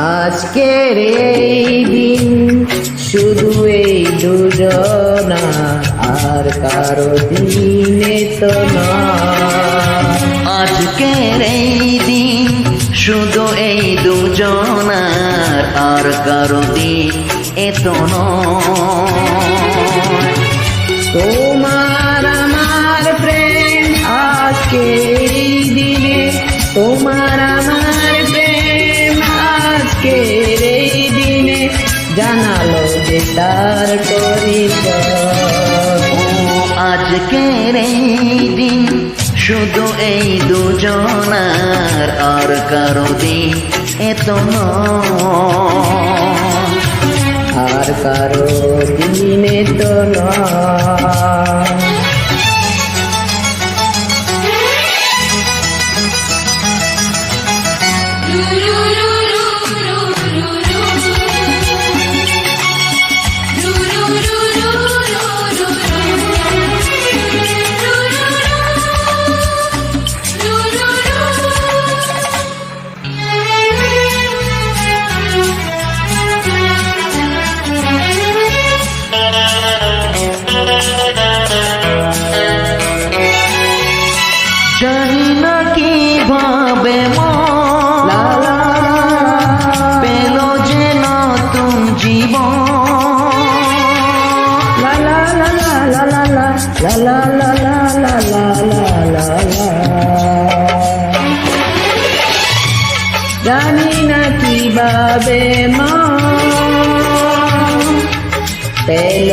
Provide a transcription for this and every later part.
আজকের এই দিন শুধু এই দুজনা, আর কারো দিনে তো না। আজকের এই দিন শুধু এই দুজনার, আর কারো দিন এত নয়। তোমার আমার প্রেম আজকের এই দিনে, তোমার আমার প্রেম আজকের এই দিনে জানালো যে তার পরিচয়। আজকের এই দিন শুধু এই দুজনার, আর কারো দিন এত নয়। আর কারো দিনে তো নয়। জানি না কিভাবে পেল যে নতুন জীবন। লা লা লা লা লা লা লা লা লা লা লা লা লা। জানি না কিভাবে পেল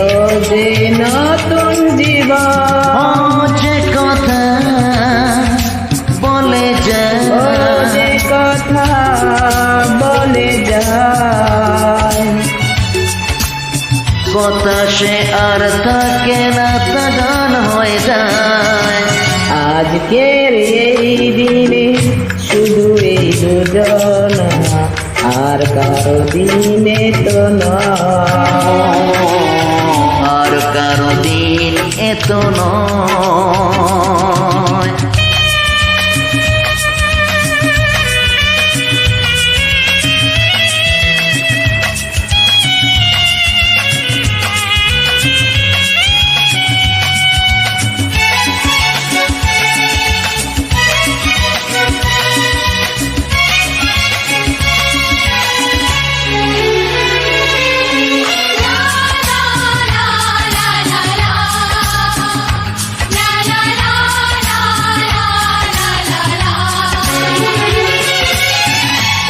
যে নতুন জীবন। যে কথা বলে যায়, যে কথা বলে যায়, কথা সে আর থাকে না, তা গান হয়ে যায়। আজকের এই দিনে শুধু এই দুজনা, আর কারো দিনে তো নয়। আর কারো দিন এত নয়।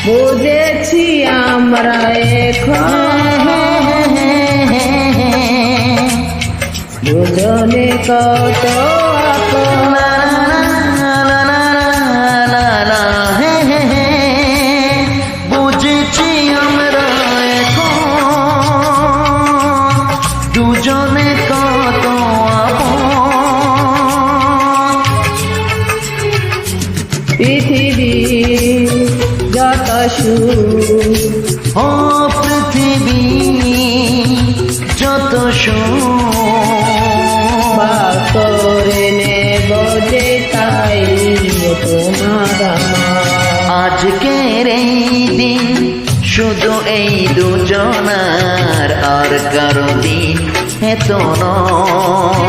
বুঝেছি আমরা এখন দুজনে কত আপন। বুঝেছি আমরা এখন দুজনে কত আপন। পৃথিবী যত সুখ, ও পৃথিবী যত ভাগ করে নেব যে তাই তোমার আমার। আজকের এই দিন শুধু এই দুজনার, আর কারো দিন এত নয়।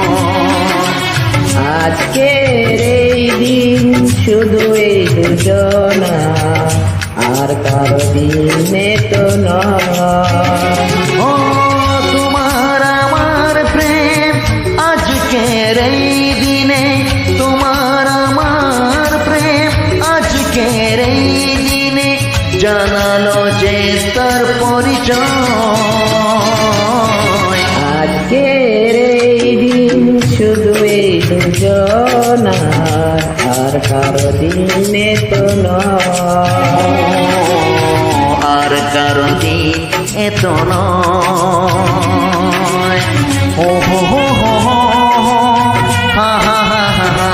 আজকের এই দিন শুধু এই দুজনা, আর কারো দিনে তো নয়। ও তোমার আমার প্রেম আজকের এই দিনে, তোমার আমার প্রেম আজকের এই দিনে জানালো যে তার পরিচয়। আজকের এই দিন শুধু এই দুজনা, আর কারো দিনে তো নয়। আর কারো দিন এত নয়। ও হো হো হো হো, হা হা হা হা,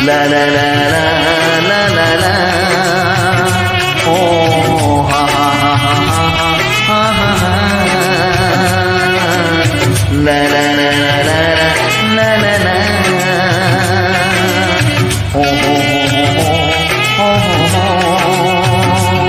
লা লা লা